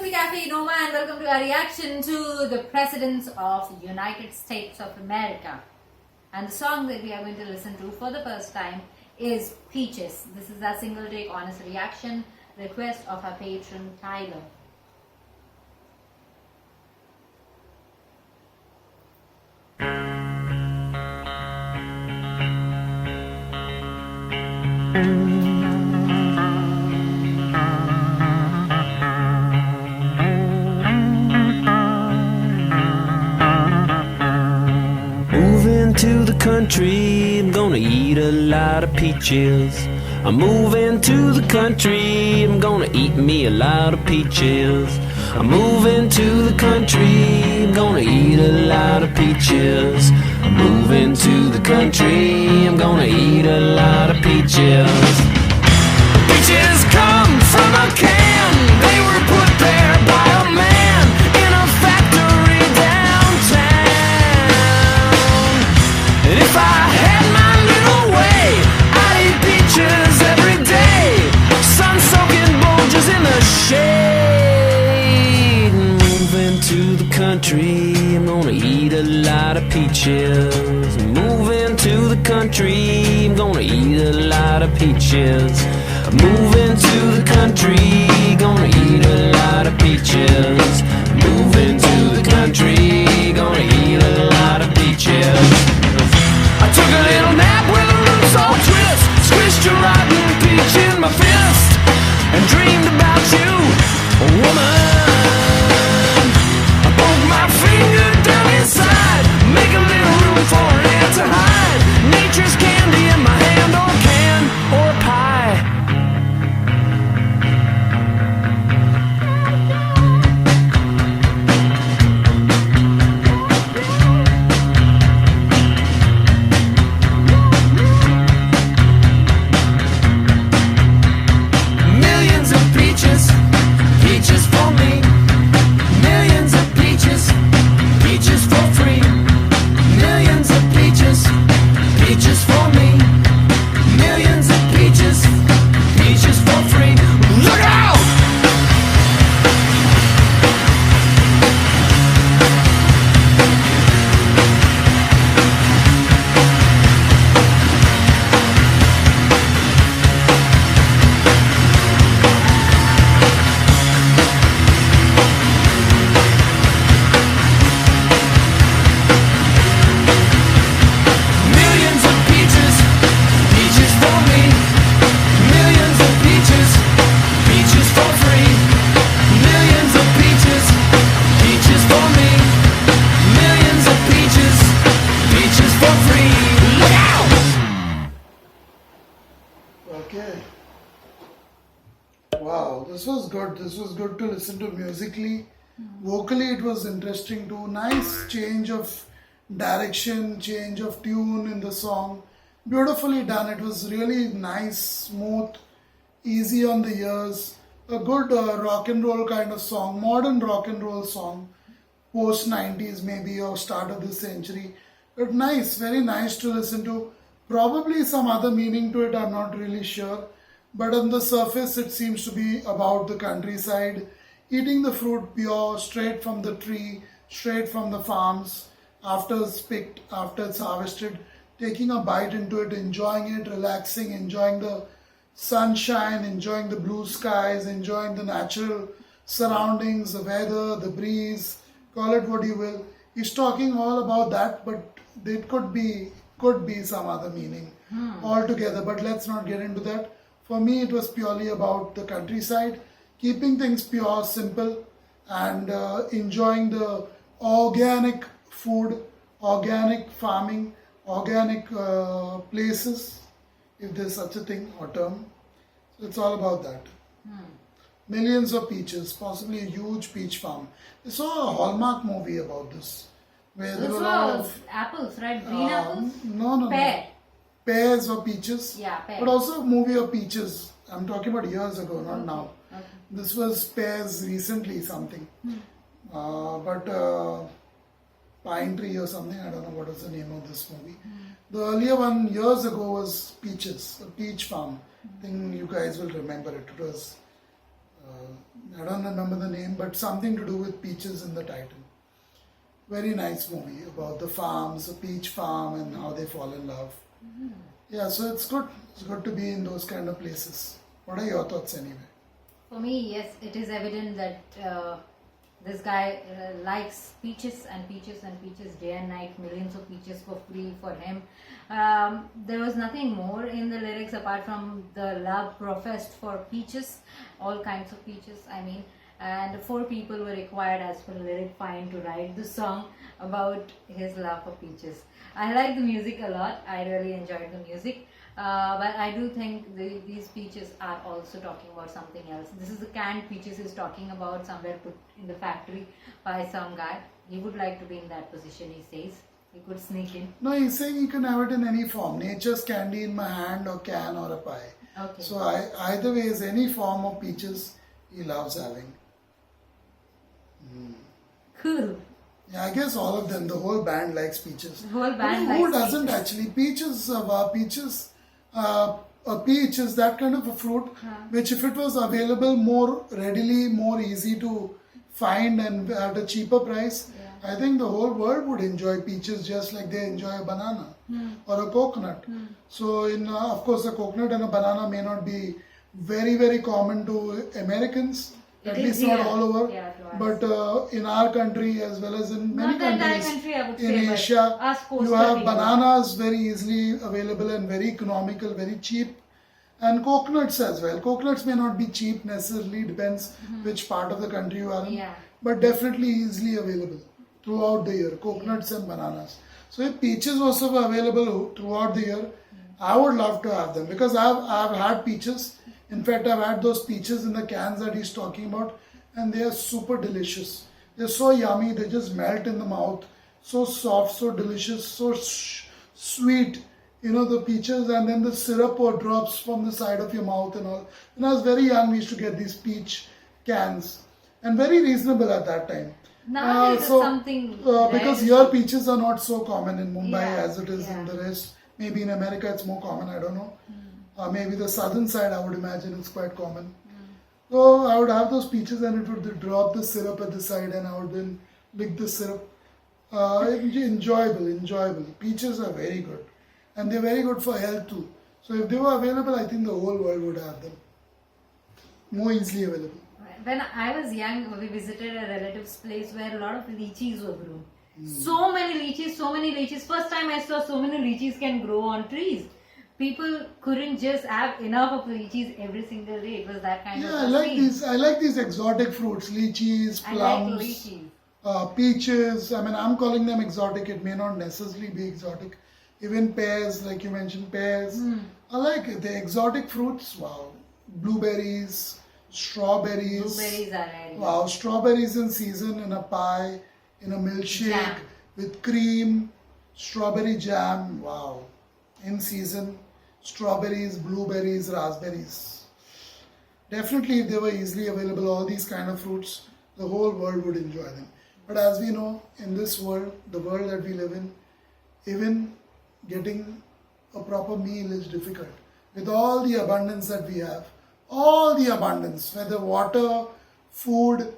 welcome to Cafe Noma and welcome to our reaction to the Presidents of the United States of America. And the song that we are going to listen to for the first time is Peaches. This is our single take honest reaction request of our patron Tyler. Moving to the country, I'm gonna eat a lot of peaches. I'm moving to the country, I'm gonna eat me a lot of peaches. I'm moving to the country, I'm gonna eat a lot of peaches. I'm moving to the country, I'm gonna eat a lot of peaches. Peaches come from a can, they were put there by a man in a factory downtown. And if I had my little way, I'd eat peaches every day. Sun-soaking bulges in the shade. Moving to the country, I'm gonna eat a lot of peaches. Moving to the country, I'm gonna eat a lot of peaches. Moving to the country, gonna eat a lot of peaches. Moving to the country, gonna eat a lot of peaches. I took a little nap with a roots all twist, squished a rotten peach in my fist, and dreamed about you, woman. I poked my finger down inside, make a little room for an ant to hide. Nature's candy in my hand, or can, or pie. Millions of peaches, peaches for me. Millions of peaches, peaches for free. Millions of peaches, peaches for me. Millions of peaches, peaches for free. Look out! Millions of peaches, peaches for me. Millions of peaches, peaches for free. Millions of peaches, peaches for me. Millions of peaches, peaches for free. Look out! Okay. Wow, this was good. This was good to listen to musically. Vocally, it was interesting too. Nice change of direction, change of tune in the song. Beautifully done. It was really nice, smooth, easy on the ears. A good rock and roll kind of song, modern rock and roll song, post 90s maybe or start of this century. But nice, very nice to listen to. Probably some other meaning to it, I'm not really sure. But on the surface, it seems to be about the countryside, eating the fruit pure, straight from the tree, straight from the farms, after it's picked, after it's harvested, taking a bite into it, enjoying it, relaxing, enjoying the sunshine, enjoying the blue skies, enjoying the natural surroundings, the weather, the breeze, call it what you will. He's talking all about that, but it could be some other meaning altogether. But let's not get into that. For me, it was purely about the countryside, keeping things pure, simple, and enjoying the organic food, organic farming, organic places, if there's such a thing or term. So it's all about that. Millions of peaches, possibly a huge peach farm. I saw a Hallmark movie about this, where there This were a lot was of apples, right? Green apples? no, Pear. pears or peaches. Yeah, pear. But also a movie of peaches. I'm talking about years ago, not now. Okay. This was pears recently, something. But Pine Tree or something. I don't know what was the name of this movie. The earlier one years ago was Peaches, a peach farm. I think you guys will remember it. It was I don't remember the name, but something to do with peaches in the title. Very nice movie about the farms, a peach farm, and how they fall in love. Yeah, so it's good. It's good to be in those kind of places. What are your thoughts anyway? For me, yes, it is evident that this guy likes peaches and peaches and peaches day and night, millions of peaches for free for him. There was nothing more in the lyrics apart from the love professed for peaches, all kinds of peaches, I mean. And 4 people were required as per lyric find to write the song about his love for peaches. I like the music a lot. I really enjoyed the music. But I do think these peaches are also talking about something else. This is the canned peaches he's talking about, somewhere put in the factory by some guy. He would like to be in that position, he says. He could sneak in. No, he's saying you can have it in any form. Nature's candy in my hand, or can, or a pie. Okay. So either way, is any form of peaches he loves having. Cool. Yeah, I guess all of them. The whole band likes peaches. The whole band I mean, who likes doesn't peaches. actually? A peach is that kind of a fruit which, if it was available more readily, more easy to find and at a cheaper price, I think the whole world would enjoy peaches just like they enjoy a banana or a coconut. So, of course, a coconut and a banana may not be very, very common to Americans. It At is least not here. all over. Yeah, to us. But in our country as well as in many Not the entire countries country, I would in say, but Asia, us coastal you have people. bananas very easily available and very economical, very cheap. And coconuts as well. Coconuts may not be cheap necessarily, depends which part of the country you are in. Yeah. But definitely easily available throughout the year. Coconuts and bananas. So if peaches also were available throughout the year, I would love to have them because I've had peaches. In fact, I've had those peaches in the cans that he's talking about, and they are super delicious. They're so yummy, they just melt in the mouth. So soft, so delicious, so sweet. You know, the peaches, and then the syrup or drops from the side of your mouth and all. When I was very young, we used to get these peach cans, and very reasonable at that time. Nowadays it's something because rare. here peaches are not so common in Mumbai Yeah, as it is in yeah. the rest. Maybe in America it's more common, I don't know. Maybe the southern side, I would imagine, it's quite common. So I would have those peaches and it would drop the syrup at the side and I would then lick the syrup. Enjoyable. Peaches are very good. And they're very good for health too. So if they were available, I think the whole world would have them. More easily available. When I was young, we visited a relative's place where a lot of lychees were grown. So many lychees. First time I saw so many lychees can grow on trees. People couldn't just have enough of lychees every single day. It was that kind of Yeah, a I like these exotic fruits, lychees, I like plums, lychees. peaches. I mean, I'm calling them exotic. It may not necessarily be exotic. Even pears, like you mentioned, pears. I like it. The exotic fruits. Wow, blueberries, strawberries. Blueberries are rare. Wow, strawberries in season in a pie, in a milkshake Jam. with cream, strawberry jam. Wow, in season. Strawberries, blueberries, raspberries. Definitely, if they were easily available, all these kind of fruits, the whole world would enjoy them. But as we know, in this world, the world that we live in, even getting a proper meal is difficult. With all the abundance that we have, all the abundance, whether water, food,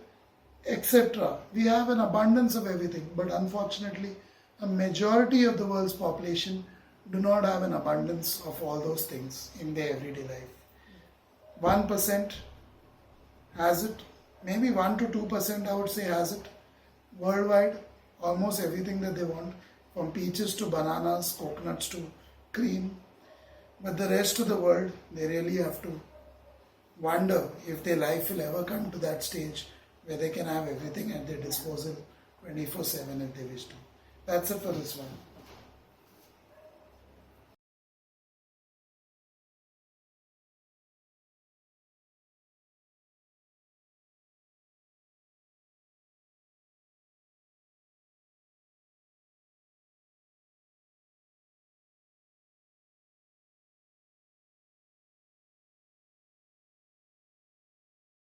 etc. We have an abundance of everything. But unfortunately, a majority of the world's population do not have an abundance of all those things in their everyday life. 1% has it, maybe 1 to 2% I would say has it. Worldwide, almost everything that they want, from peaches to bananas, coconuts to cream. But the rest of the world, they really have to wonder if their life will ever come to that stage where they can have everything at their disposal 24/7 if they wish to. That's it for this one.